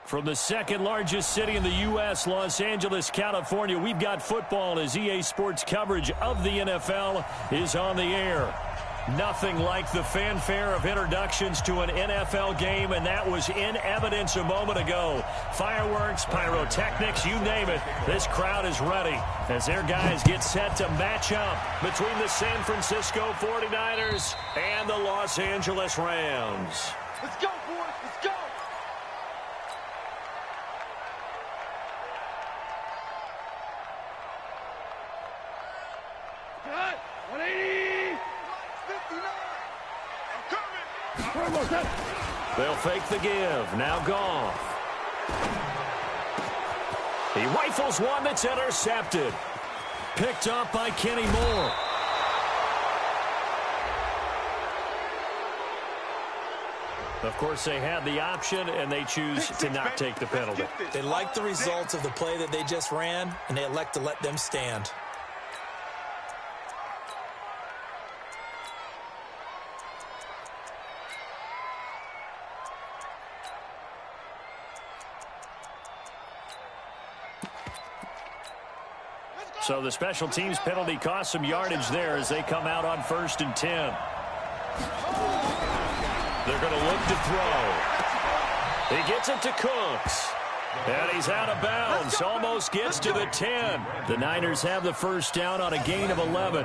From the second largest city in the U.S., Los Angeles, California, we've got football as EA Sports coverage of the NFL is on the air. Nothing like the fanfare of introductions to an NFL game, and that was in evidence a moment ago. Fireworks, pyrotechnics, you name it, this crowd is ready as their guys get set to match up between the San Francisco 49ers and the Los Angeles Rams. Let's go, boys, let's go! Cut! 180! 59! They'll fake the give. Now Goff. He rifles one that's intercepted. Picked up by Kenny Moore. Of course, they had the option, and they choose to not take the penalty. They like the results of the play that they just ran, and they elect to let them stand. So the special teams penalty cost some yardage there as they come out on 1st and 10. They're going to look to throw. He gets it to Cooks. And he's out of bounds. Almost gets to the 10. The Niners have the first down on a gain of 11.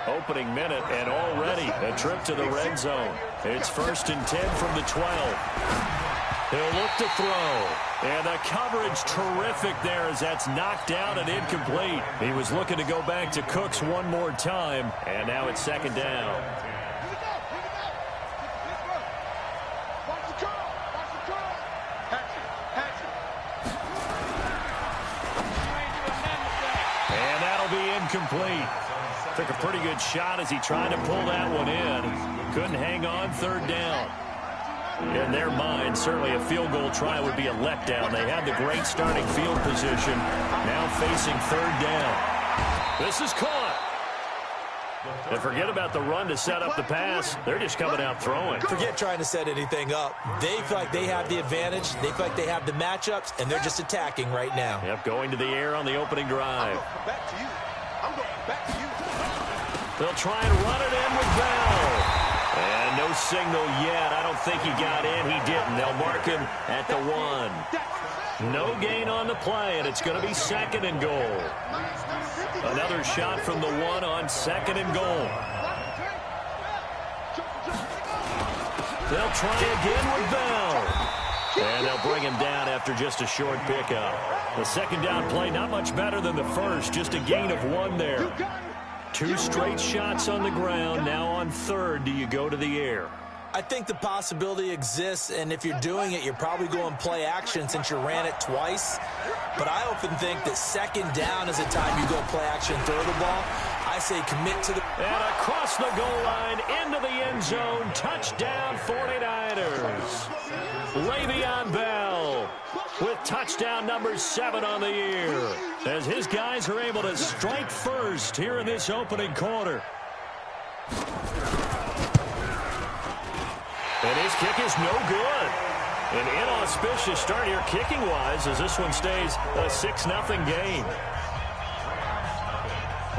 Opening minute and already a trip to the red zone. It's 1st and 10 from the 12. He'll look to throw. And the coverage terrific there as that's knocked down and incomplete. He was looking to go back to Cooks one more time. And now it's 2nd down. And that'll be incomplete. Took a pretty good shot as he tried to pull that one in. Couldn't hang on 3rd down. In their mind, certainly a field goal try would be a letdown. They had the great starting field position. Now facing 3rd down. This is caught. And forget about the run to set up the pass. They're just coming out throwing. Forget trying to set anything up. They feel like they have the advantage. They feel like they have the matchups, and they're just attacking right now. Yep, going to the air on the opening drive. Back to you. I'm going back to you. They'll try and run it in with Bell. And no signal yet. I don't think he got in. He didn't. They'll mark him at the 1. No gain on the play, and it's going to be 2nd and goal. Another shot from the 1 on 2nd and goal. They'll try again with Bell. And they'll bring him down after just a short pickup. The 2nd down play, not much better than the first. Just a gain of 1 there. 2 straight shots on the ground. Now on 3rd, do you go to the air? I think the possibility exists, and if you're doing it, you're probably going play action since you ran it twice. But I often think that 2nd down is a time you go play action, throw the ball. I say commit to the... And across the goal line, into the end zone, touchdown 49ers. Le'Veon Bell with touchdown number 7 on the year, as his guys are able to strike first here in this opening quarter. And his kick is no good. An inauspicious start here kicking-wise as this one stays a 6-0 game.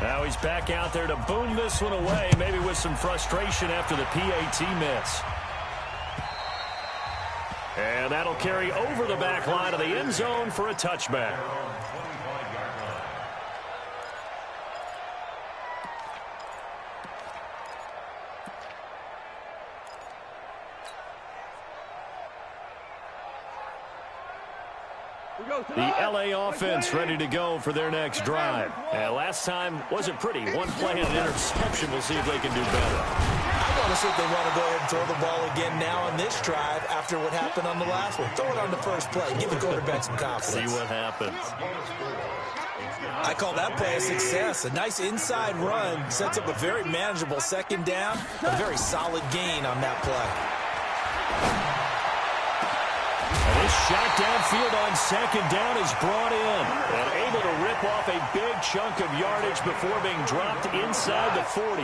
Now he's back out there to boom this one away, maybe with some frustration after the PAT miss. And that'll carry over the back line of the end zone for a touchback. The LA offense ready to go for their next drive. Last time wasn't pretty. One play and an interception. We'll see if they can do better. I want to see if they want to go ahead and throw the ball again now on this drive after what happened on the last one. Throw it on the first play. Give the quarterback some confidence. See what happens. I call that play a success. A nice inside run sets up a very manageable 2nd down. A very solid gain on that play. And this shot downfield on 2nd down is brought in and able to rip off a big chunk of yardage before being dropped inside the 40.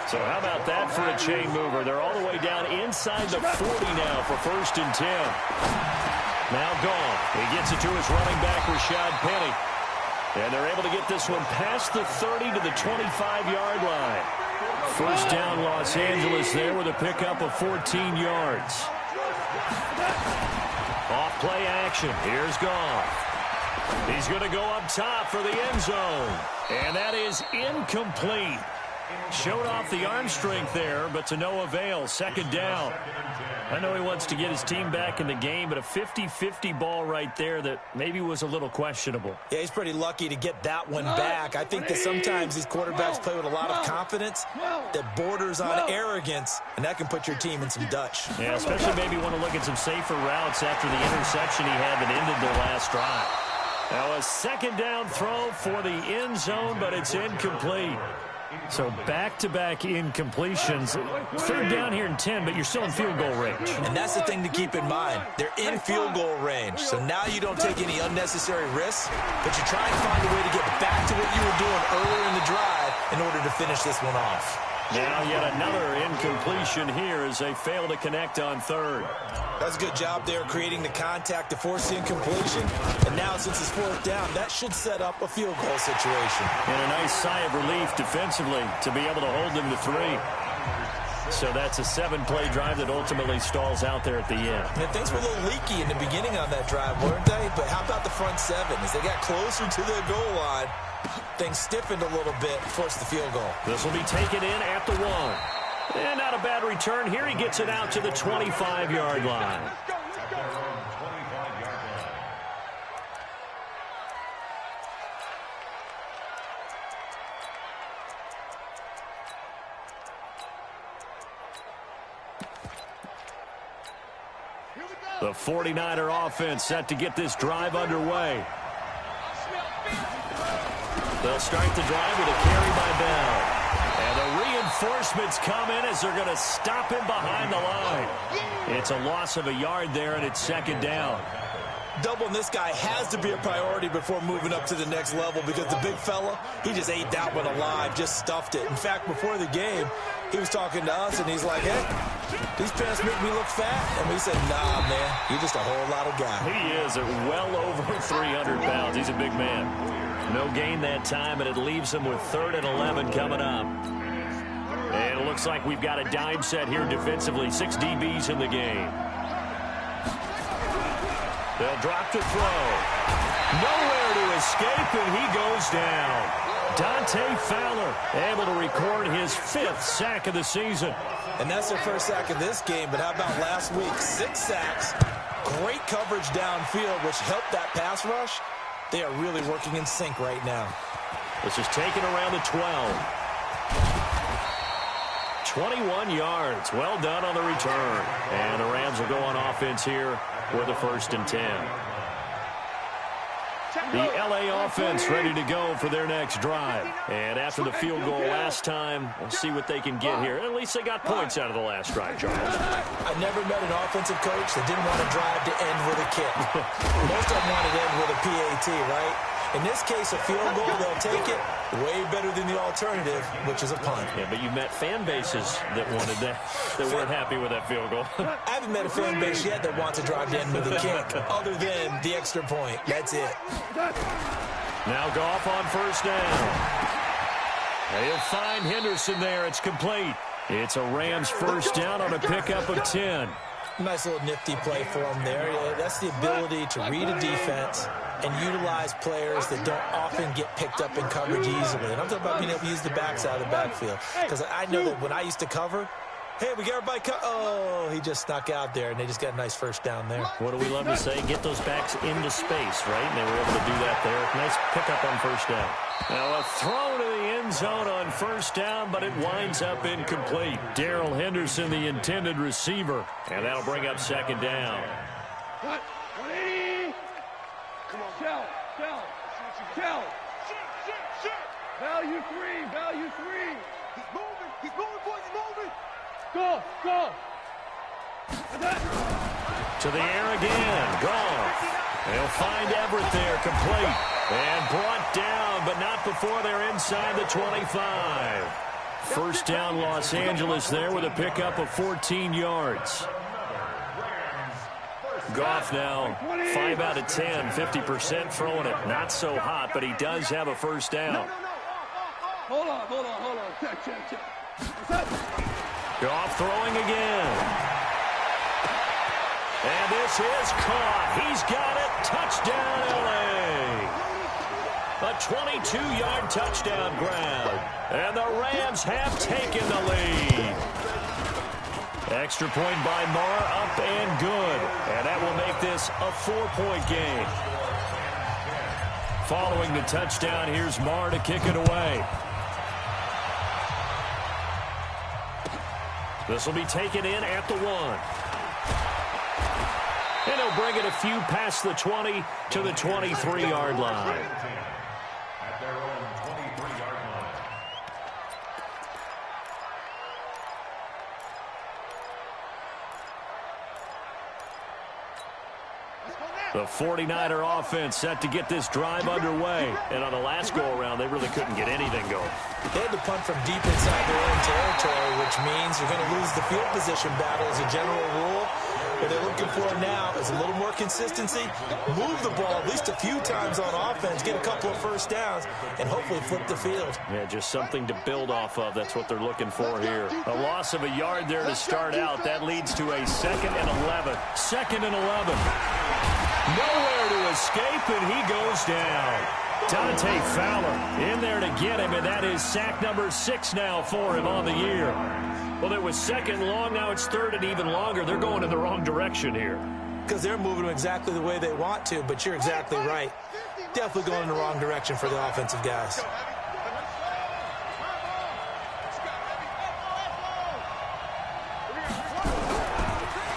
So how about that for a chain mover? They're all the way down inside the 40 now for 1st and 10. Now gone. He gets it to his running back, Rashad Penny. And they're able to get this one past the 30 to the 25-yard line. First down, Los Angeles there with a pickup of 14 yards. Off play action. Here's Goff. He's going to go up top for the end zone. And that is incomplete. Showed off the arm strength there, but to no avail. Second down. I know he wants to get his team back in the game, but a 50-50 ball right there that maybe was a little questionable. Yeah, he's pretty lucky to get that one back. I think that sometimes these quarterbacks play with a lot of confidence that borders on arrogance, and that can put your team in some Dutch. Yeah, especially maybe want to look at some safer routes after the interception he had that ended their last drive. Now a second down throw for the end zone, but it's incomplete. So back-to-back incompletions. Third down here in 10, but you're still in field goal range. And that's the thing to keep in mind. They're in field goal range. So now you don't take any unnecessary risks, but you try and find a way to get back to what you were doing earlier in the drive in order to finish this one off. Now yet another incompletion here as they fail to connect on third. That's a good job there creating the contact to force the incompletion. And now since it's fourth down, that should set up a field goal situation. And a nice sigh of relief defensively to be able to hold them to 3. So that's a 7-play drive that ultimately stalls out there at the end. And things were a little leaky in the beginning on that drive, weren't they? But how about the front 7? As they got closer to their goal line, things stiffened a little bit, forced the field goal. This will be taken in at the 1. And not a bad return here. He gets it out to the 25-yard line. The 49er offense set to get this drive underway. They'll start the drive with a carry by Bell. And the reinforcements come in as they're going to stop him behind the line. It's a loss of a yard there, and it's second down. Doubling this guy has to be a priority before moving up to the next level because the big fella, he just ate that one alive, just stuffed it. In fact, before the game, he was talking to us, and he's like, hey, these pants make me look fat. And we said, nah, man, you're just a whole lot of guy. He is at well over 300 pounds. He's a big man. No gain that time, and it leaves him with 3rd and 11 coming up. And it looks like we've got a dime set here defensively. 6 DBs in the game. They'll drop to throw. Nowhere to escape, and he goes down. Dante Fowler able to record his 5th sack of the season. And that's their first sack of this game, but how about last week? 6 sacks, great coverage downfield, which helped that pass rush. They are really working in sync right now. This is taken around the 12. 21 yards. Well done on the return. And the Rams will go on offense here with a 1st and 10. The LA offense ready to go for their next drive. And after the field goal last time, we'll see what they can get here. At least they got points out of the last drive, Charles. I never met an offensive coach that didn't want to drive to end with a kick. Most of them wanted to end with a PAT, right? In this case, a field goal, they'll take it. Way better than the alternative, which is a punt. Yeah, but you met fan bases that wanted that, that weren't happy with that field goal. I haven't met a fan base yet that wants to drive to end with a kick, other than the extra point. That's it. Now Goff on 1st down. He'll find Henderson there. It's complete. It's a Rams 1st down on a pickup of 10. Nice little nifty play for him there. Yeah, that's the ability to read a defense and utilize players that don't often get picked up in coverage easily. And I'm talking about being able to use the backside of the backfield. Because I know that when I used to cover, hey, we got everybody oh, he just snuck out there, and they just got a nice 1st down there. What do we love to say? Get those backs into space, right? And they were able to do that there. Nice pickup on 1st down. Now a throw to the end zone on 1st down, but it winds up incomplete. Darrell Henderson, the intended receiver. And that'll bring up 2nd down. Cut. 180. Come on, tell. Tell. Value 3. He's moving, boys, he's moving. Go. To the air again. Goff. They'll find Everett there, complete. And brought down, but not before they're inside the 25. 1st down, Los Angeles there with a pickup of 14 yards. Goff now 5 out of 10, 50% throwing it. Not so hot, but he does have a first down. Hold on. Check. Goff throwing again. And this is caught. He's got it. Touchdown, L.A. A 22-yard touchdown grab. And the Rams have taken the lead. Extra point by Marr, up and good. And that will make this a 4-point game. Following the touchdown, here's Marr to kick it away. This will be taken in at the 1. And he'll bring it a few past the 20 to the 23-yard line. At their own 23-yard line. The 49er offense set to get this drive underway. And on the last go-around, they really couldn't get anything going. They had to punt from deep inside their own territory, which means you're going to lose the field position battle as a general rule. What they're looking for now is a little more consistency, move the ball at least a few times on offense, get a couple of first downs, and hopefully flip the field. Yeah, just something to build off of. That's what they're looking for here. A loss of a yard there to start out. That leads to a 2nd and 11. 2nd and 11. Nowhere to escape, and he goes down. Dante Fowler in there to get him, and that is sack number 6 now for him on the year. Well, it was 2nd long, now it's 3rd and even longer. They're going in the wrong direction here. Because they're moving them exactly the way they want to, but you're exactly right. Definitely going in the wrong direction for the offensive guys.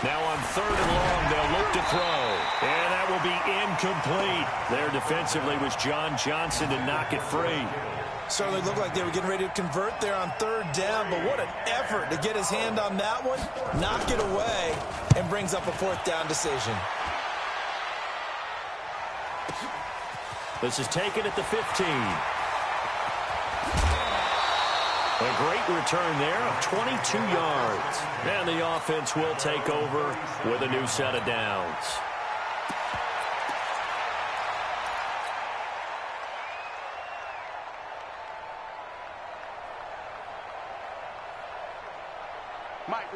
Now on 3rd and long, they'll look to throw. And that will be incomplete. There defensively was John Johnson to knock it free. Certainly looked like they were getting ready to convert there on 3rd down, but what an effort to get his hand on that one, knock it away, and brings up a 4th down decision. This is taken at the 15. A great return there of 22 yards. And the offense will take over with a new set of downs.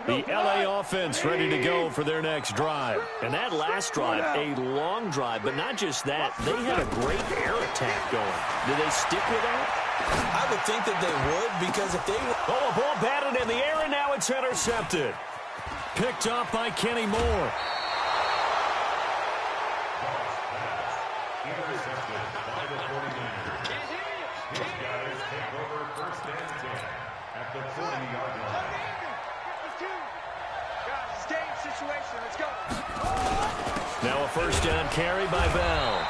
The L.A. offense ready to go for their next drive. And that last drive, a long drive, but not just that. They had a great air attack going. Do they stick with that? I would think that they would, because if they... Oh, a ball batted in the air, and now it's intercepted. Picked up by Kenny Moore. Intercepted by the 49ers. These guys take over 1st and 10 at the 40-yard line. Situation. Let's go. Now a 1st down carry by Bell.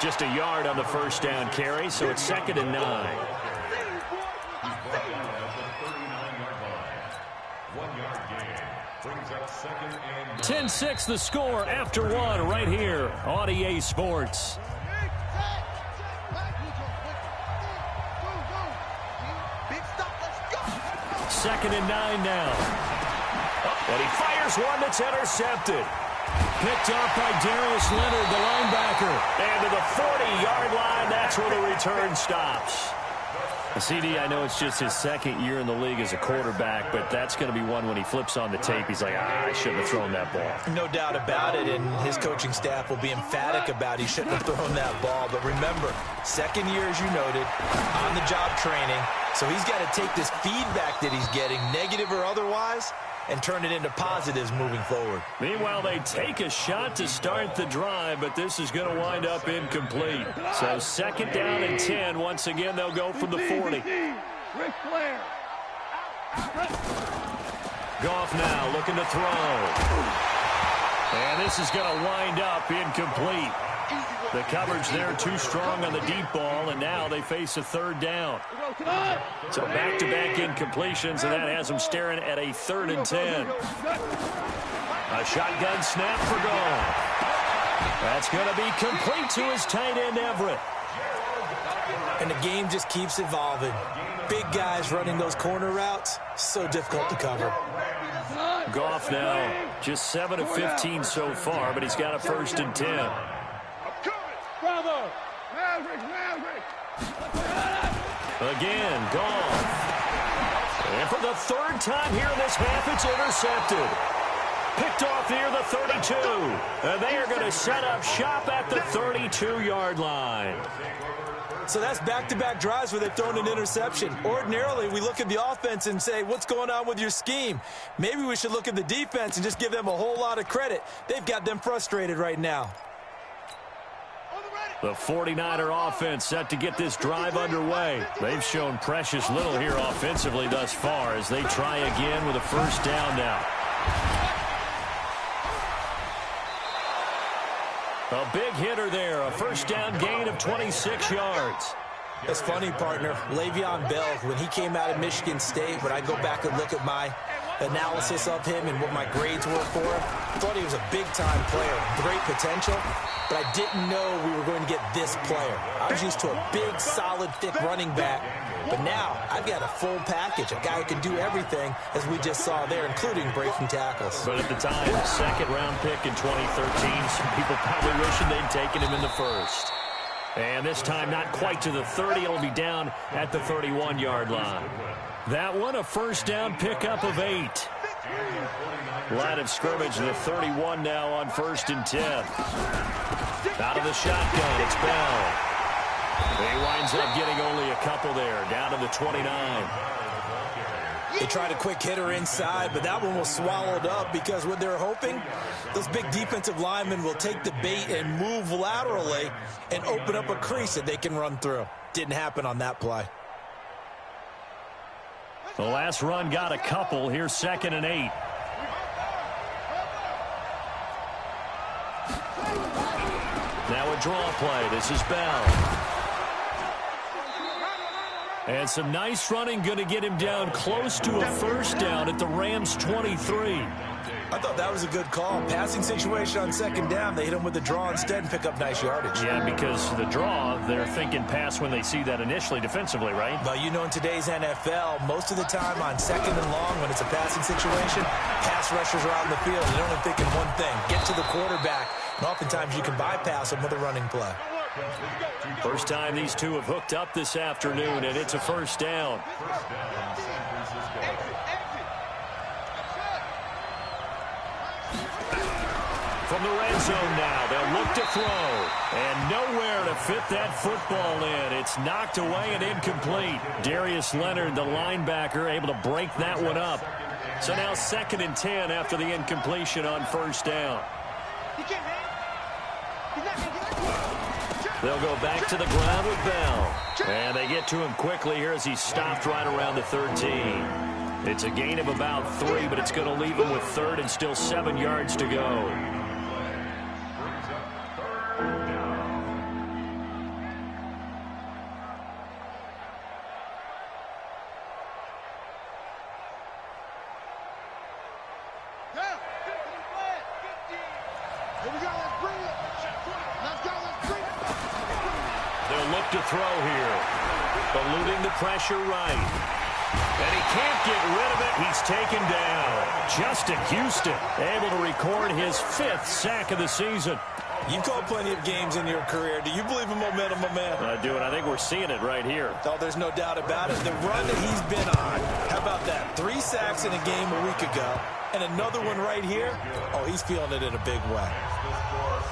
Just a yard on the 1st down carry, so it's 2nd and 9. He's brought down at the 39-yard line. 1-yard gain brings up 2nd and 9. 10-6 the score after 1 right here on EA Sports. 2nd and 9 now. And he fires one that's intercepted. Picked off by Darius Leonard, the linebacker. And to the 40-yard line, that's where the return stops. CD, I know it's just his 2nd year in the league as a quarterback, but that's going to be one when he flips on the tape. He's like, I shouldn't have thrown that ball. No doubt about it, and his coaching staff will be emphatic about he shouldn't have thrown that ball. But remember, 2nd year, as you noted, on-the-job training. So he's got to take this feedback that he's getting, negative or otherwise, and turn it into positives moving forward. Meanwhile, they take a shot to start the drive, but this is going to wind up incomplete. So 2nd down and 10. Once again, they'll go from the 40. Goff now looking to throw. And this is going to wind up incomplete. The coverage there too strong on the deep ball, and now they face a 3rd down. So back-to-back incompletions, and that has them staring at a 3rd and 10. A shotgun snap for Goff. That's going to be complete to his tight end, Everett. And the game just keeps evolving. Big guys running those corner routes, so difficult to cover. Goff now just 7 of 15 so far, but he's got a 1st and 10. Bravo! Again, Goff. And for the 3rd time here in this half, it's intercepted. Picked off near the 32. And they are going to set up shop at the 32-yard line. So that's back-to-back drives where they've thrown an interception. Ordinarily, we look at the offense and say, what's going on with your scheme? Maybe we should look at the defense and just give them a whole lot of credit. They've got them frustrated right now. The 49er offense set to get this drive underway. They've shown precious little here offensively thus far as they try again with a 1st down now. A big hitter there, a 1st down gain of 26 yards. It's funny, partner. Le'Veon Bell, when he came out of Michigan State, when I go back and look at my analysis of him and what my grades were for him, I thought he was a big-time player, great potential, but I didn't know we were going to get this player. I was used to a big, solid, thick running back, but now I've got a full package, a guy who can do everything, as we just saw there, including breaking tackles. But at the time, 2nd-round pick in 2013, some people probably wishing they'd taken him in the 1st. And this time, not quite to the 30. It'll be down at the 31-yard line. That one, a 1st down pickup of 8. Line of scrimmage, the 31 now on 1st and 10. Out of the shotgun, it's Bell. He winds up getting only a couple there, down to the 29. They tried a quick hitter inside, but that one was swallowed up because what they're hoping, those big defensive linemen will take the bait and move laterally and open up a crease that they can run through. Didn't happen on that play. The last run got a couple. Here's 2nd and 8. Now a draw play. This is Bell. And some nice running, going to get him down close to a 1st down at the Rams' 23. I thought that was a good call. Passing situation on 2nd down. They hit him with the draw instead and pick up nice yardage. Yeah, because the draw, they're thinking pass when they see that initially defensively, right? Well, you know, in today's NFL, most of the time on 2nd and long, when it's a passing situation, pass rushers are out in the field. They're only thinking one thing, get to the quarterback. And oftentimes you can bypass them with a running play. First time these two have hooked up this afternoon, and it's a 1st down. From the red zone now, they'll look to throw. And nowhere to fit that football in. It's knocked away and incomplete. Darius Leonard, the linebacker, able to break that one up. So now 2nd and 10 after the incompletion on 1st down. They'll go back to the ground with Bell. And they get to him quickly here as he's stopped right around the 13. It's a gain of about 3, but it's going to leave him with 3rd and still 7 yards to go. To throw here, eluding the pressure right, and he can't get rid of it. He's taken down. Justin Houston able to record his 5th sack of the season. You've called plenty of games in your career. Do you believe in momentum, my man? I do, and I think we're seeing it right here. Oh, there's no doubt about it. The run that he's been on, how about that? 3 sacks in a game a week ago, and another one right here. Oh, he's feeling it in a big way.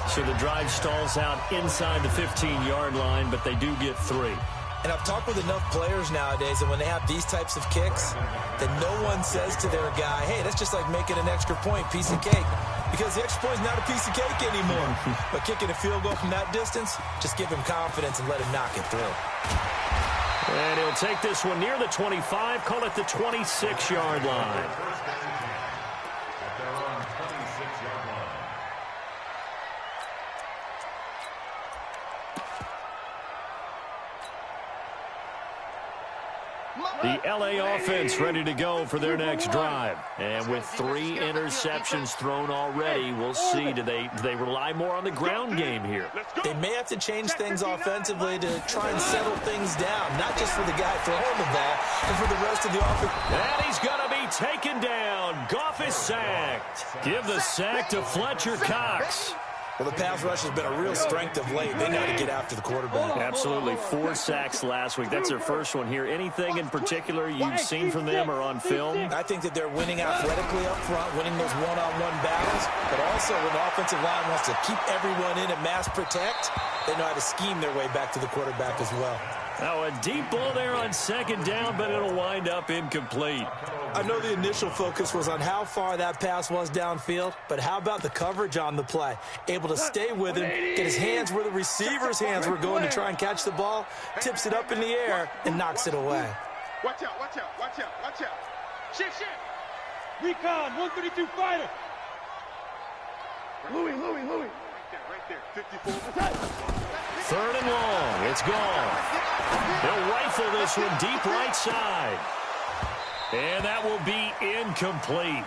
So the drive stalls out inside the 15-yard line, but they do get 3. And I've talked with enough players nowadays that when they have these types of kicks, that no one says to their guy, hey, that's just like making an extra point, piece of cake. Because the extra point is not a piece of cake anymore. But kicking a field goal from that distance, just give him confidence and let him knock it through. And he'll take this one near the 25, call it the 26-yard line. The L.A. offense ready to go for their next drive. And with 3 interceptions thrown already, we'll see. Do they rely more on the ground game here? They may have to change things offensively to try and settle things down, not just for the guy throwing the ball, but for the rest of the offense. And he's going to be taken down. Goff is sacked. Give the sack to Fletcher Cox. Well, the pass rush has been a real strength of late. They know to get after the quarterback. Absolutely. 4 sacks last week. That's their first one here. Anything in particular you've seen from them or on film? I think that they're winning athletically up front, winning those one-on-one battles, but also when the offensive line wants to keep everyone in and mass protect, they know how to scheme their way back to the quarterback as well. Now a deep ball there on second down, but it'll wind up incomplete. I know the initial focus was on how far that pass was downfield, but how about the coverage on the play? Able to stay with him, get his hands where the receiver's hands were going to try and catch the ball, tips it up in the air, and knocks it away. Watch out, watch out, watch out, watch out. Shift, shift. Recon, 132 fighter. Louis. Right there, 54. Third and long. It's gone. They'll rifle this one deep right side. And that will be incomplete.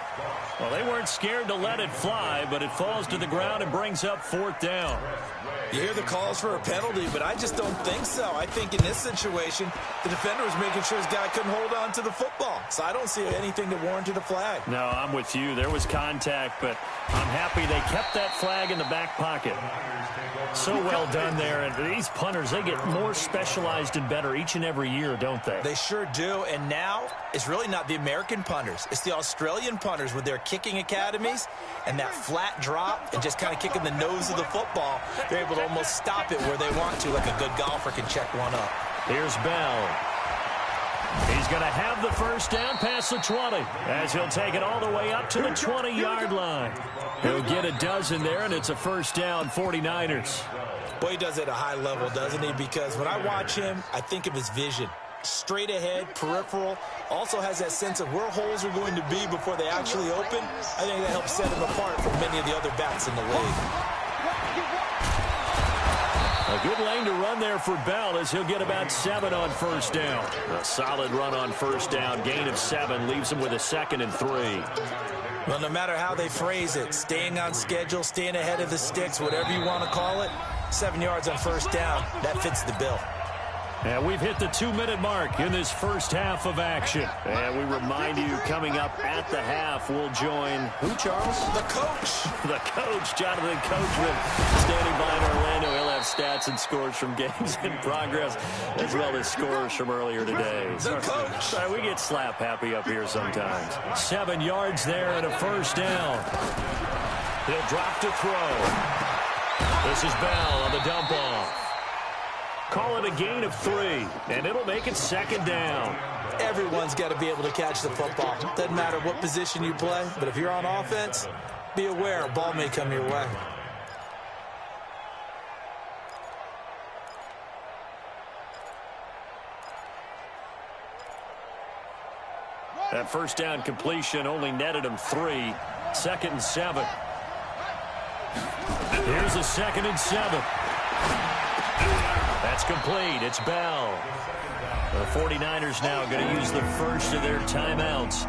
Well, they weren't scared to let it fly, but it falls to the ground and brings up 4th down. You hear the calls for a penalty, but I just don't think so. I think in this situation, the defender was making sure his guy couldn't hold on to the football. So I don't see anything that warranted a flag. No, I'm with you. There was contact, but I'm happy they kept that flag in the back pocket. So well done there. And these punters, they get more specialized and better each and every year, don't they? They sure do. And now it's really not the American punters. It's the Australian punters with their kicking academies and that flat drop and just kind of kicking the nose of the football. They're able to almost stop it where they want to, like a good golfer can check one up. Here's Bell. He's going to have the first down past the 20 as he'll take it all the way up to the 20-yard line. He'll get a dozen there, and it's a first down, 49ers. Boy, he does it at a high level, doesn't he? Because when I watch him, I think of his vision. Straight ahead, peripheral, also has that sense of where holes are going to be before they actually open. I think that helps set him apart from many of the other backs in the league. A good lane to run there for Bell as he'll get about 7 on first down. A solid run on first down. Gain of 7 leaves him with a 2nd and 3. Well, no matter how they phrase it, staying on schedule, staying ahead of the sticks, whatever you want to call it, 7 yards on first down, that fits the bill. And we've hit the 2-minute mark in this first half of action. And we remind you, coming up at the half, we'll join who, Charles? The coach. The coach, Jonathan Coachman, standing by in Orlando. He'll have stats and scores from games in progress, as well as scores from earlier today. The coach. Sorry, we get slap happy up here sometimes. 7 yards there and a first down. He'll drop to throw. This is Bell on the dump off. Call it a gain of 3, and it'll make it 2nd down. Everyone's got to be able to catch the football. Doesn't matter what position you play, but if you're on offense, be aware a ball may come your way. That first down completion only netted him 3. 2nd and 7. Here's a 2nd and 7. That's complete. It's Bell. The 49ers now going to use the first of their timeouts.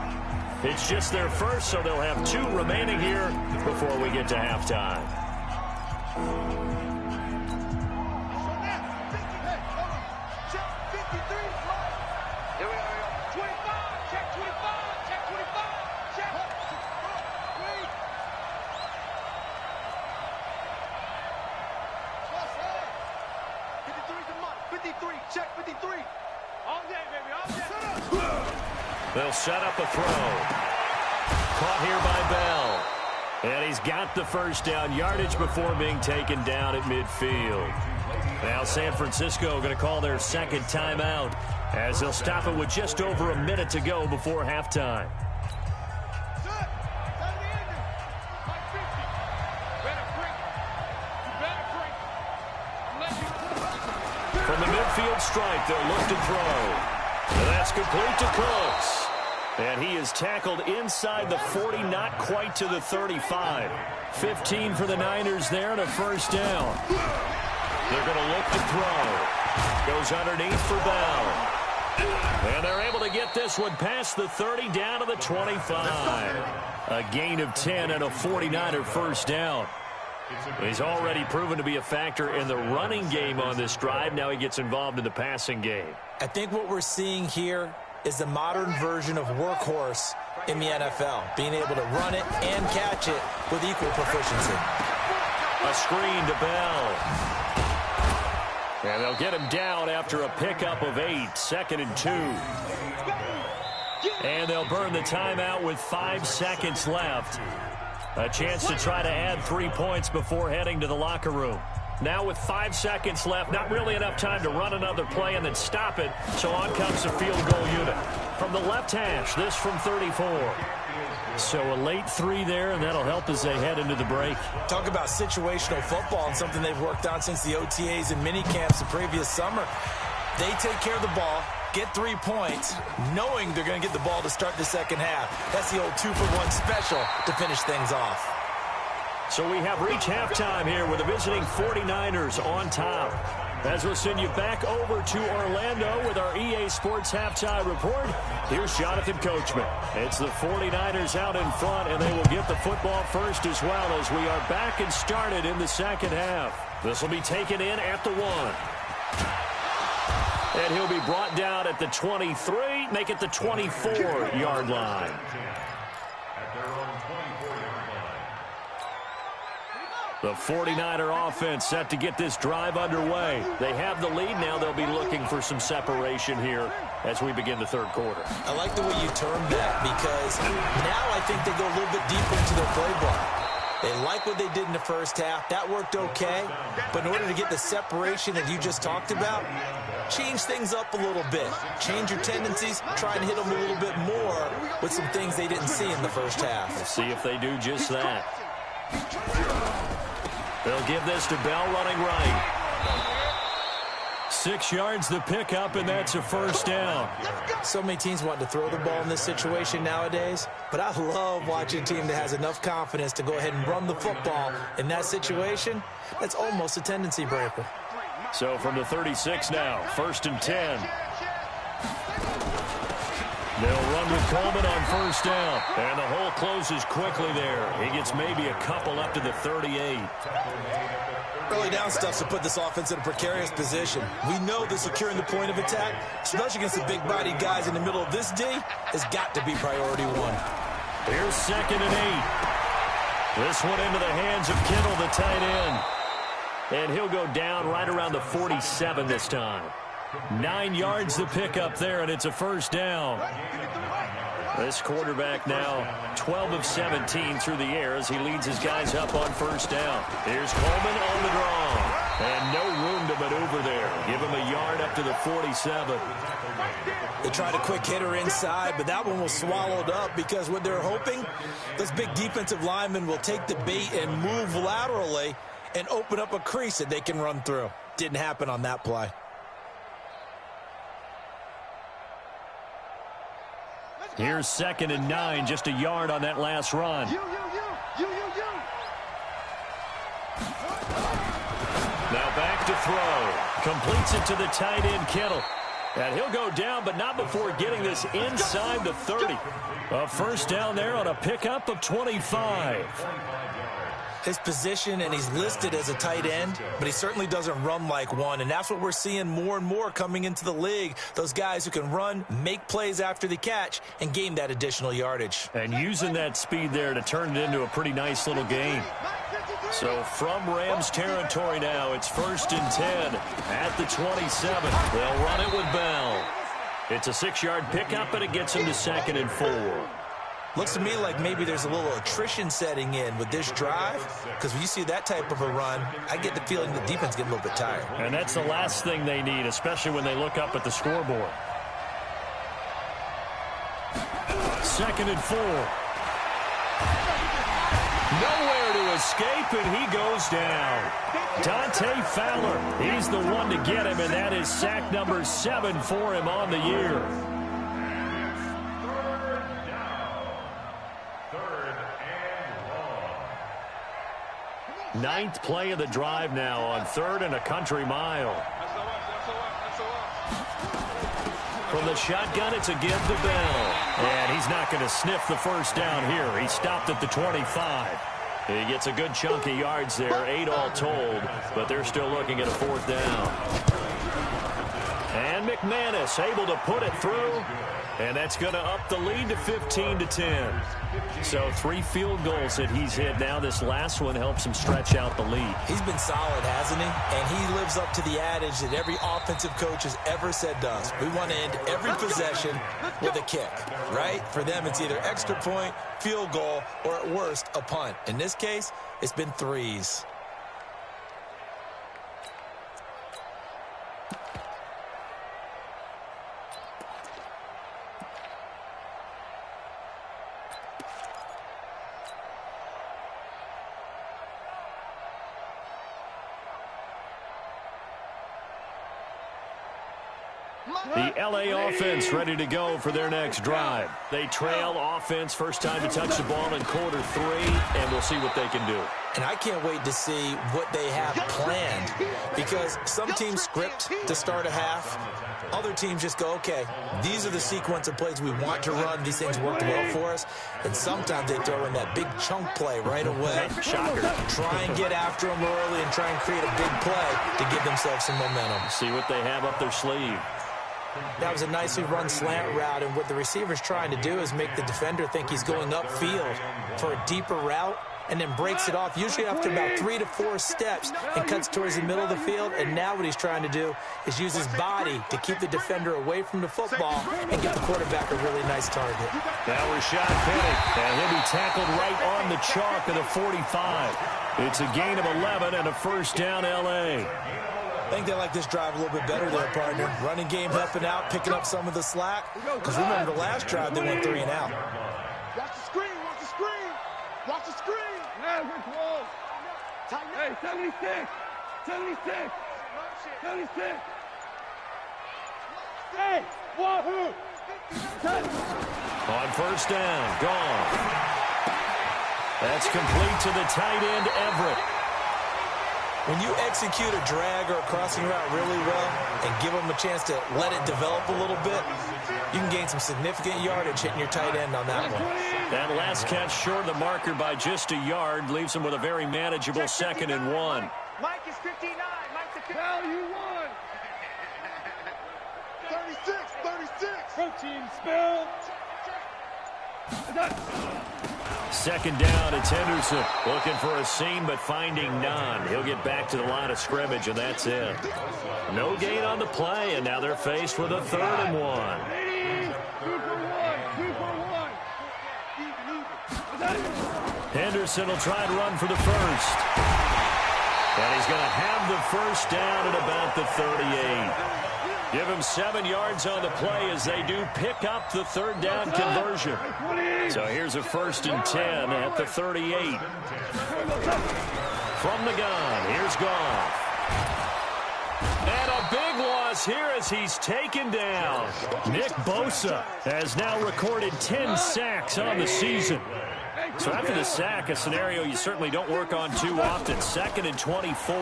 It's just their first, so they'll have 2 remaining here before we get to halftime. Here we are. 25, check 25, check 25, check. 53, check 53. All day, baby, all day. They'll set up a throw. Caught here by Bell. And he's got the first down yardage before being taken down at midfield. Now San Francisco going to call their 2nd timeout as they'll stop it with just over a minute to go before halftime. From the midfield stripe, they'll look to throw. And that's complete to Cooks. And he is tackled inside the 40, not quite to the 35. 15 for the Niners there and a first down. They're going to look to throw. Goes underneath for Bell. And they're able to get this one past the 30 down to the 25. A gain of 10 and a 49er first down. He's already proven to be a factor in the running game on this drive. Now he gets involved in the passing game. I think what we're seeing here is the modern version of workhorse in the NFL, being able to run it and catch it with equal proficiency. A screen to Bell. And they'll get him down after a pickup of 8, 2nd and 2. And they'll burn the timeout with 5 seconds left. A chance to try to add 3 points before heading to the locker room. Now with 5 seconds left, not really enough time to run another play and then stop it. So on comes the field goal unit. From the left hash, this from 34. So a late 3 there, and that'll help as they head into the break. Talk about situational football and something they've worked on since the OTAs and mini camps the previous summer. They take care of the ball, get 3 points, knowing they're going to get the ball to start the second half. That's the old 2-for-1 special to finish things off. So we have reached halftime here with the visiting 49ers on top. As we'll send you back over to Orlando with our EA Sports Halftime Report, here's Jonathan Coachman. It's the 49ers out in front, and they will get the football first as well as we are back and started in the second half. This will be taken in at the 1. And he'll be brought down at the 23, make it the 24-yard line. The 49er offense set to get this drive underway. They have the lead now. They'll be looking for some separation here as we begin the third quarter. I like the way you termed that because now I think they go a little bit deeper into their playbook. They like what they did in the first half. That worked okay. But in order to get the separation that you just talked about, change things up a little bit. Change your tendencies. Try and hit them a little bit more with some things they didn't see in the first half. We'll see if they do just that. They'll give this to Bell running right. 6 yards the pickup, and that's a first down. So many teams want to throw the ball in this situation nowadays, but I love watching a team that has enough confidence to go ahead and run the football in that situation. That's almost a tendency breaker. So from the 36 now, 1st and 10. They'll run with Coleman on first down. And the hole closes quickly there. He gets maybe a couple up to the 38. Early down stuff to put this offense in a precarious position. We know that securing the point of attack, especially against the big-bodied guys in the middle of this D, has got to be priority 1. Here's 2nd and 8. This one into the hands of Kittle, the tight end. And he'll go down right around the 47 this time. 9 yards the pickup there, and it's a first down. This quarterback now 12 of 17 through the air as he leads his guys up on first down. Here's Coleman on the draw. And no room to maneuver there. Give him a yard up to the 47. They tried a quick hitter inside, but that one was swallowed up because what they're hoping, those big defensive linemen will take the bait and move laterally and open up a crease that they can run through. Didn't happen on that play. Here's 2nd and 9, just a yard on that last run. Now back to throw. Completes it to the tight end, Kittle. And he'll go down, but not before getting this inside the 30. A first down there on a pickup of 25. His position, and he's listed as a tight end, but he certainly doesn't run like one, and that's what we're seeing more and more coming into the league. Those guys who can run, make plays after the catch, and gain that additional yardage. And using that speed there to turn it into a pretty nice little game. So from Rams territory now, it's 1st and 10 at the 27. They'll run it with Bell. It's a 6-yard pickup, and it gets him to 2nd and 4. Looks to me like maybe there's a little attrition setting in with this drive, because when you see that type of a run, I get the feeling the defense getting a little bit tired. And that's the last thing they need, especially when they look up at the scoreboard. 2nd and 4. Nowhere to escape, and he goes down. Dante Fowler, he's the one to get him, and that is sack number 7 for him on the year. Ninth play of the drive now on 3rd and a country mile. From the shotgun, it's a give to Bell. And he's not going to sniff the first down here. He stopped at the 25. He gets a good chunk of yards there, 8 all told, but they're still looking at a 4th down. And McManus able to put it through. And that's going to up the lead to 15-10. So 3 field goals that he's hit now. This last one helps him stretch out the lead. He's been solid, hasn't he? And he lives up to the adage that every offensive coach has ever said to us. We want to end every possession with a kick, right? For them, it's either extra point, field goal, or at worst, a punt. In this case, it's been 3s. The LA offense ready to go for their next drive. They trail offense, first time to touch the ball in quarter 3, and we'll see what they can do. And I can't wait to see what they have planned, because some teams script to start a half. Other teams just go, okay, these are the sequence of plays we want to run. These things worked well for us. And sometimes they throw in that big chunk play right away. Shocker. Try and get after them early and try and create a big play to give themselves some momentum. See what they have up their sleeve. That was a nicely run slant route, and what the receiver's trying to do is make the defender think he's going upfield for a deeper route, and then breaks it off, usually after about 3 to 4 steps, and cuts towards the middle of the field. And now what he's trying to do is use his body to keep the defender away from the football and get the quarterback a really nice target. Now Rashad Penny, and he'll be tackled right on the chalk of the 45. It's a gain of 11 and a first down, L.A. I think they like this drive a little bit better there, partner. Running game helping out, picking up some of the slack. Because remember, the last drive, they went 3 and out. Watch the screen, watch the screen. Watch the screen. Yeah, we're close. Hey, 76. 76. 76. Hey, wahoo. On first down, gone. That's complete to the tight end, Everett. When you execute a drag or a crossing route really well and give them a chance to let it develop a little bit, you can gain some significant yardage hitting your tight end on that one. That last catch short of the marker by just a yard leaves him with a very manageable 2nd and 1. Mike is 59. Mike the Well, you won. 36, 36. Protein spill. 2nd down, it's Henderson. Looking for a seam, but finding none. He'll get back to the line of scrimmage, and that's it. No gain on the play, and now they're faced with a 3rd and 1. 2 for 1. Henderson will try to run for the first. And he's going to have the first down at about the 38. Give him 7 yards on the play as they do pick up the 3rd down conversion. So here's a 1st and 10 at the 38. From the gun, here's Goff. And a big loss here as he's taken down. Nick Bosa has now recorded 10 sacks on the season. So after the sack, a scenario you certainly don't work on too often. 2nd and 24.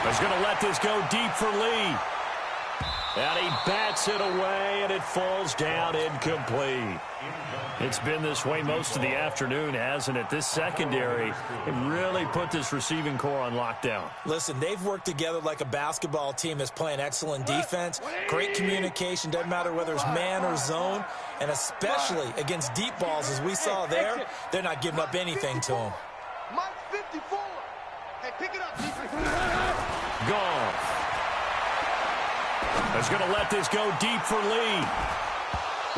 He's going to let this go deep for Lee. And he bats it away, and it falls down incomplete. It's been this way most of the afternoon, hasn't it? This secondary, it really put this receiving core on lockdown. Listen, they've worked together like a basketball team that's playing excellent defense. Great communication, doesn't matter whether it's man or zone. And especially against deep balls, as we saw there, they're not giving up anything to them. Mike 54. Hey, pick it up. Goff. He's going to let this go deep for Lee.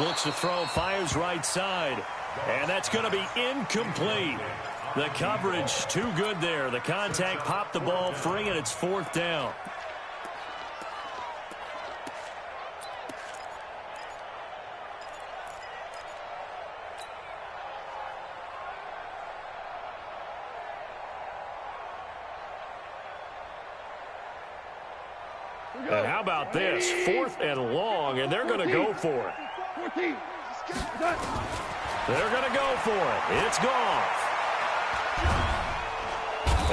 Looks to throw, fires right side. And that's going to be incomplete. The coverage too good there. The contact popped the ball free, and it's 4th down. And how about this? 4th and long, and they're going to go for it. They're going to go for it. It's Goff.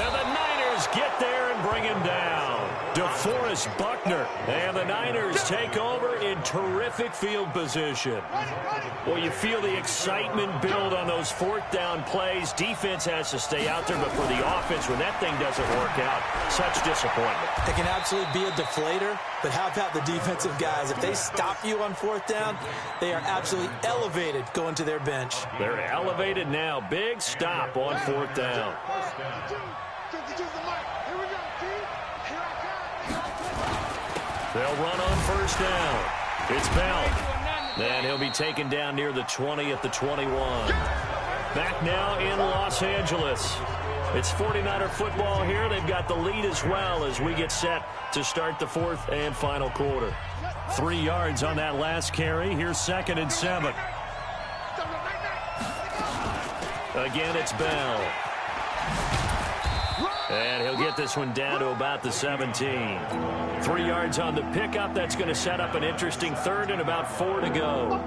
And the Niners get there and bring him down. DeForest Buckner. And the Niners take over in terrific field position. Well, you feel the excitement build on those fourth down plays. Defense has to stay out there, but for the offense, when that thing doesn't work out, such disappointment. It can absolutely be a deflator, but how about the defensive guys? If they stop you on fourth down, they are absolutely elevated going to their bench. They're elevated now. Big stop on fourth down. They'll run on first down. It's Bell. And he'll be taken down near the 20 at the 21. Back now in Los Angeles. It's 49er football here. They've got the lead as well as we get set to start the fourth and final quarter. 3 yards on that last carry. Here's 2nd and 7. Again, it's Bell. And he'll get this one down to about the 17. 3 yards on the pickup. That's going to set up an interesting third and about 4 to go.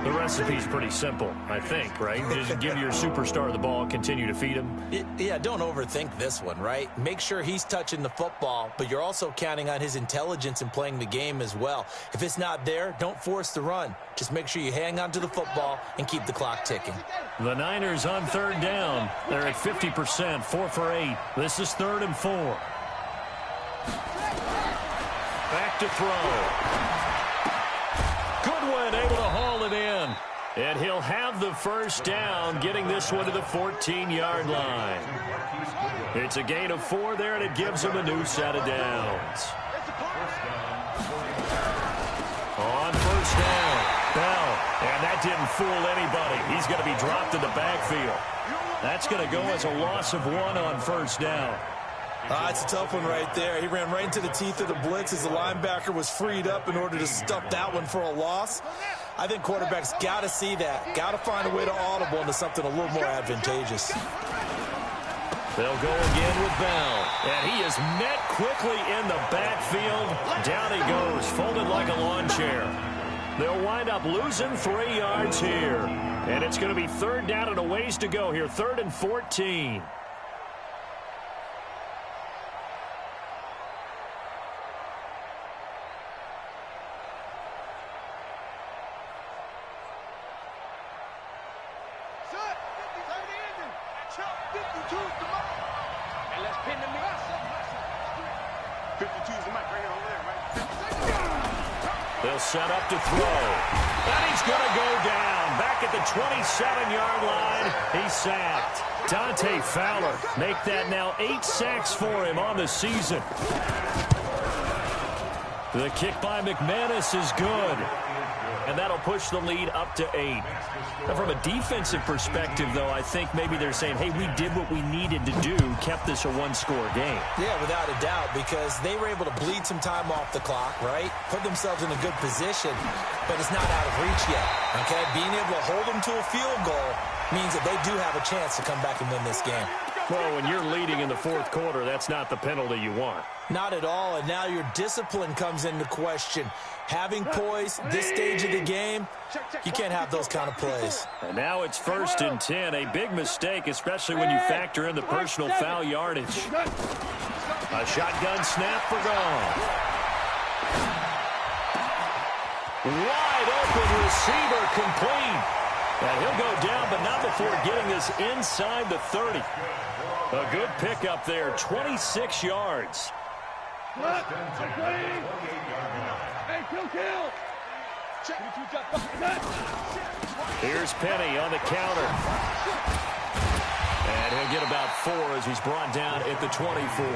The recipe's pretty simple, I think, right? Just give your superstar the ball, continue to feed him. Yeah, don't overthink this one, right? Make sure he's touching the football, but you're also counting on his intelligence in playing the game as well. If it's not there, don't force the run. Just make sure you hang on to the football and keep the clock ticking. The Niners on third down. They're at 50%, 4 for 8. This is 3rd and 4. Back to throw. Goodwin able to haul it in. And he'll have the first down, getting this one to the 14-yard line. It's a gain of 4 there, and it gives him a new set of downs. On first down, Bell. And that didn't fool anybody. He's going to be dropped in the backfield. That's going to go as a loss of 1 on first down. It's a tough one right there. He ran right into the teeth of the blitz as the linebacker was freed up in order to stuff that one for a loss. I think quarterbacks got to see that. Got to find a way to audible into something a little more advantageous. They'll go again with Bell. And he is met quickly in the backfield. Down he goes, folded like a lawn chair. They'll wind up losing 3 yards here. And it's going to be 3rd down and a ways to go here. 3rd and 14. They'll set up to throw. And he's going to go down. Back at the 27-yard line. He's sacked. Dante Fowler make that now 8 sacks for him on the season. The kick by McManus is good. And that'll push the lead up to 8. Now, from a defensive perspective, though, I think maybe they're saying, hey, we did what we needed to do, kept this a 1-score game. Yeah, without a doubt, because they were able to bleed some time off the clock, right? Put themselves in a good position, but it's not out of reach yet, okay? Being able to hold them to a field goal means that they do have a chance to come back and win this game. Well, when you're leading in the 4th quarter, that's not the penalty you want. Not at all, and now your discipline comes into question. Having poise this stage of the game, you can't have those kind of plays. And now it's 1st and 10, a big mistake, especially when you factor in the personal foul yardage. A shotgun snap for Goff. Wide open receiver complete. And he'll go down, but not before getting this inside the 30. A good pickup there, 26 yards. Here's Penny on the counter. And he'll get about 4 as he's brought down at the 24.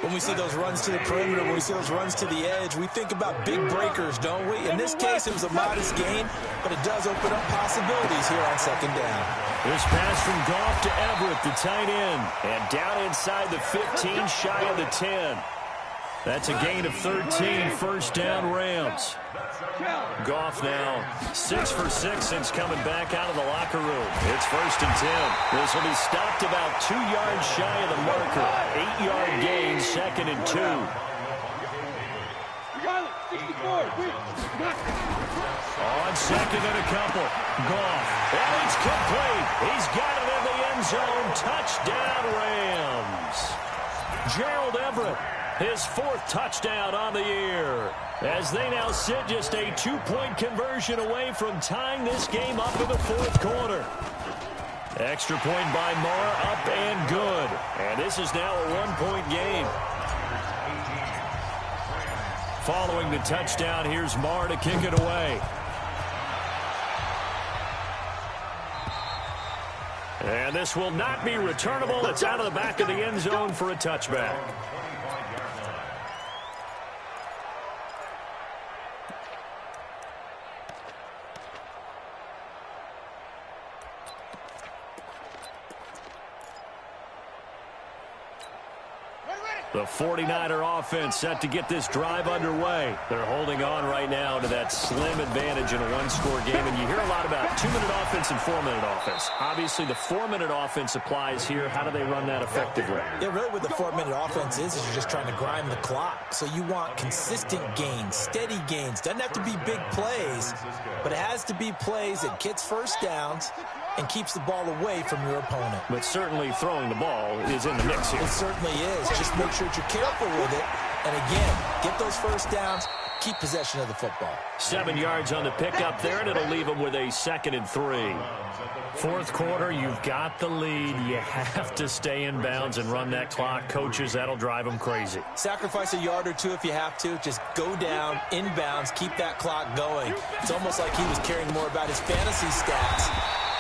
When we see those runs to the perimeter, when we see those runs to the edge, we think about big breakers, don't we? In this case, it was a modest gain, but it does open up possibilities here on 2nd down. This pass from Goff to Everett, the tight end. And down inside the 15, shy of the 10. That's a gain of 13, 1st down Rams. Goff now 6 for 6 since coming back out of the locker room. It's 1st and 10. This will be stopped about 2 yards shy of the marker. 8-yard gain, 2nd and 2. On 2nd and a couple. Goff. And it's complete. He's got it in the end zone. Touchdown Rams. Gerald Everett, his 4th touchdown on the year, as they now sit just a 2-point conversion away from tying this game up in the 4th quarter. Extra point by Marr, up and good. And this is now a 1-point game. Following the touchdown, here's Marr to kick it away. And this will not be returnable. It's out of the back of the end zone for a touchback. The 49er offense set to get this drive underway. They're holding on right now to that slim advantage in a 1-score game. And you hear a lot about 2-minute offense and 4-minute offense. Obviously, the 4-minute offense applies here. How do they run that effectively? Yeah, really what the 4-minute offense is you're just trying to grind the clock. So you want consistent gains, steady gains. Doesn't have to be big plays, but it has to be plays that gets first downs and keeps the ball away from your opponent. But certainly throwing the ball is in the mix here. It certainly is. Just make sure that you're careful with it. And again, get those first downs, keep possession of the football. 7 yards on the pickup there, and it'll leave them with a 2nd and 3. 4th quarter, you've got the lead. You have to stay in bounds and run that clock. Coaches, that'll drive them crazy. Sacrifice a yard or two if you have to. Just go down, in bounds, keep that clock going. It's almost like he was caring more about his fantasy stats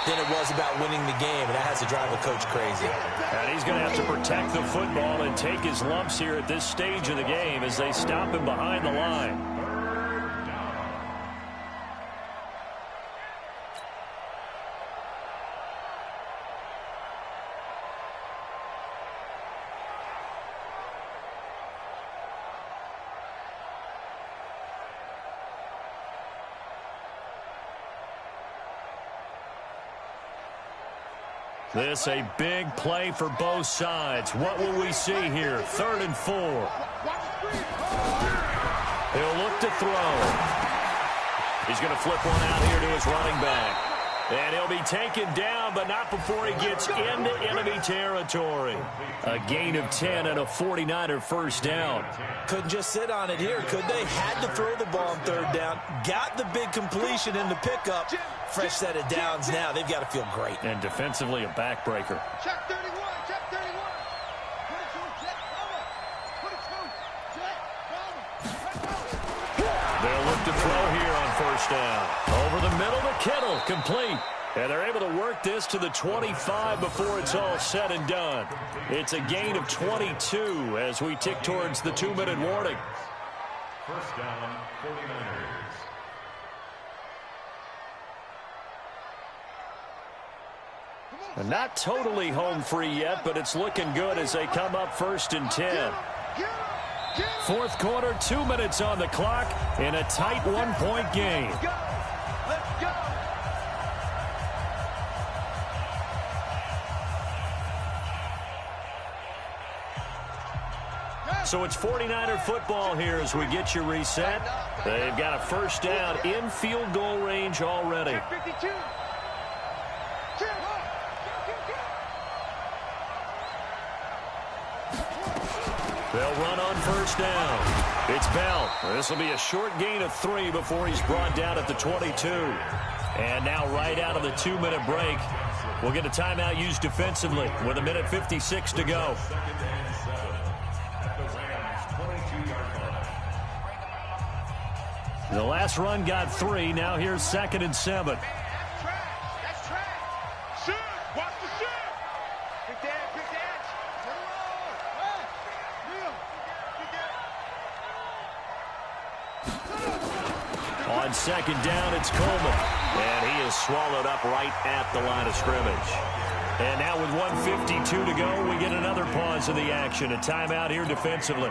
than it was about winning the game, and that has to drive a coach crazy. And he's going to have to protect the football and take his lumps here at this stage of the game as they stop him behind the line. This a big play for both sides. What will we see here? 3rd and 4. He'll look to throw. He's going to flip one out here to his running back. And he'll be taken down, but not before he gets into enemy territory. A gain of 10 and a 49er first down. Couldn't just sit on it here, could they? Had to throw the ball on 3rd down. Got the big completion in the pickup. Fresh set of downs now. They've got to feel great. And defensively, a backbreaker. Check 31, check 31. Put it to check, put it to check, They'll look to throw here on 1st down. Over the middle to Kittle, complete. And they're able to work this to the 25 before it's all said and done. It's a gain of 22 as we tick towards the 2-minute warning. 1st down, 49ers. And not totally home free yet, but it's looking good as they come up 1st and 10. 4th quarter, 2 minutes on the clock in a tight 1-point game. Let's go. So it's 49er football here as we get you reset. They've got a 1st down in field goal range already. 52. They'll run on 1st down. It's Bell. This will be a short gain of 3 before he's brought down at the 22. And now right out of the 2-minute break, we'll get a timeout used defensively with 1:56 to go. The last run got 3. Now here's 2nd and 7. That's trash. Shoot. Watch the shoot. Big dash, big dash. On 2nd down, it's Coleman. And he is swallowed up right at the line of scrimmage. And now with 1:52 to go, we get another pause in the action. A timeout here defensively.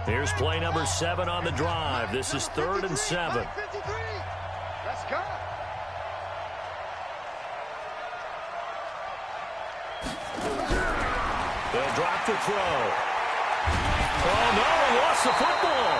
Here's play number 7 on the drive. This is 3rd and 7. Let's go. They'll drop the throw. Oh, no, he lost the football.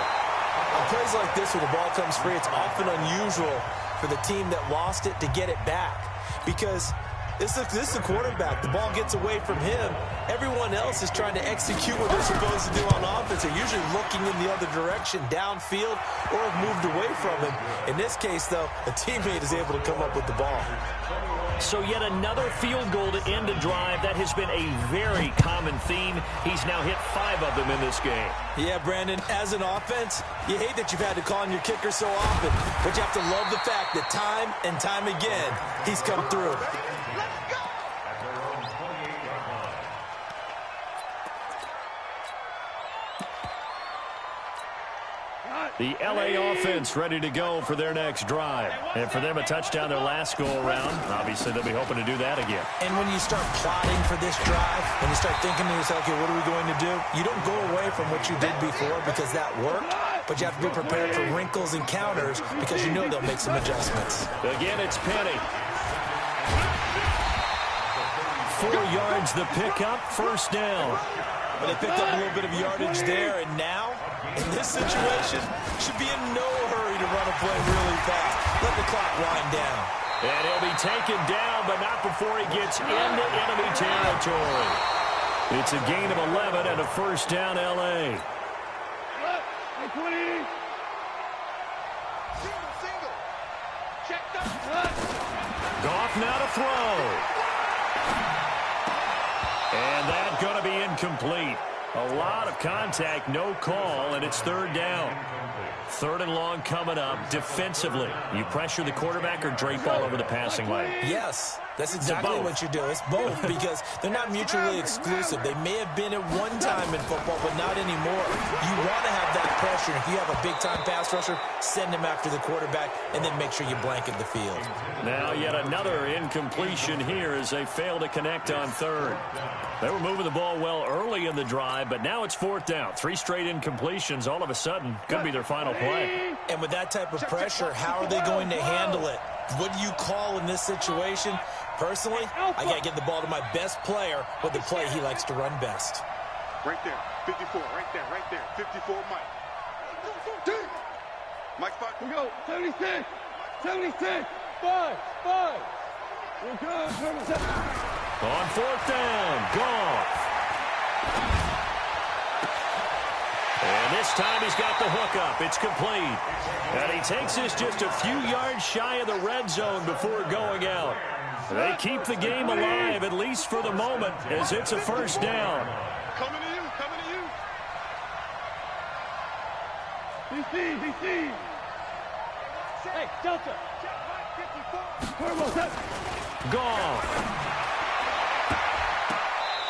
On plays like this where the ball comes free, it's often unusual for the team that lost it to get it back because this is the quarterback. The ball gets away from him. Everyone else is trying to execute what they're supposed to do on offense. They're usually looking in the other direction, downfield, or have moved away from him. In this case, though, a teammate is able to come up with the ball. So yet another field goal to end a drive. That has been a very common theme. He's now hit 5 of them in this game. Yeah, Brandon, as an offense, you hate that you've had to call on your kicker so often, but you have to love the fact that time and time again, he's come through. The LA offense ready to go for their next drive. And for them, a touchdown their last go-around. Obviously, they'll be hoping to do that again. And when you start plotting for this drive, when you start thinking to yourself, okay, what are we going to do? You don't go away from what you did before because that worked, but you have to be prepared for wrinkles and counters because you know they'll make some adjustments. Again, it's Penny. 4 yards the pickup, first down. But they picked up a little bit of yardage there, and now, in this situation, should be in no hurry to run a play really fast. Let the clock wind down. And he'll be taken down, but not before he gets into enemy territory. It's a gain of 11 and a first down, L.A. Goff now to throw. And that's going to be incomplete. A lot of contact, no call, and it's third down. Third and long coming up defensively. You pressure the quarterback or drape all over the passing lane? Yes, that's exactly what you do. It's both because they're not mutually exclusive. They may have been at one time in football, but not anymore. You want to have that pressure. If you have a big-time pass rusher, send him after the quarterback, and then make sure you blanket the field. Now yet another incompletion here as they fail to connect on third. They were moving the ball well early in the drive, but now it's fourth down. 3 straight incompletions all of a sudden could be their final play. And with that type of pressure, how are they going to handle it? What do you call in this situation? Personally, I got to get the ball to my best player with the play he likes to run best. Right there, 54, right there, 54, Mike. Mike, 5, we go, 76, 5. We're good, on fourth down, Goff. And this time he's got the hook up. It's complete. And he takes this just a few yards shy of the red zone before going out. They keep the game alive, at least for the moment, as it's a first down. Coming to you. DC. Hey, Delta. Goff.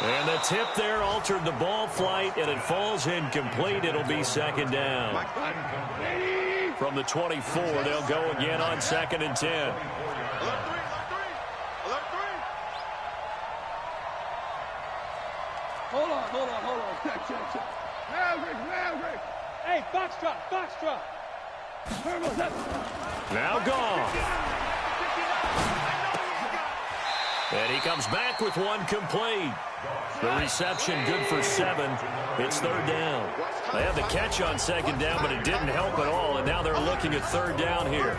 And the tip there altered the ball flight, and it falls incomplete. It'll be second down. From the 24, they'll go again on 2nd and 10. Alert 3. Hold on. Check. Maverick. Hey, box drop. Now Goff. And he comes back with one complete. The reception good for 7. It's third down. They had the catch on second down, but it didn't help at all, and now they're looking at third down here.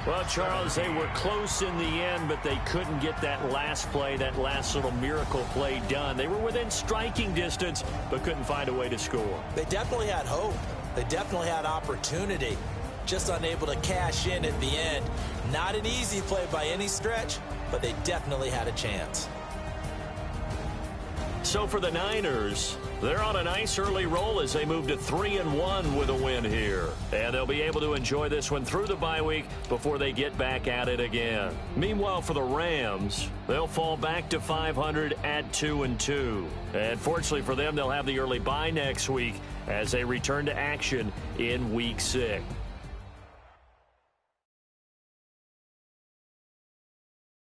Well, Charles, they were close in the end, but they couldn't get that last play, that last little miracle play done. They were within striking distance, but couldn't find a way to score. They definitely had hope. They definitely had opportunity. Just unable to cash in at the end. Not an easy play by any stretch, but they definitely had a chance. So for the Niners, they're on a nice early roll as they move to 3-1 with a win here. And they'll be able to enjoy this one through the bye week before they get back at it again. Meanwhile, for the Rams, they'll fall back to 500 at 2-2. And fortunately for them, they'll have the early bye next week as they return to action in Week 6.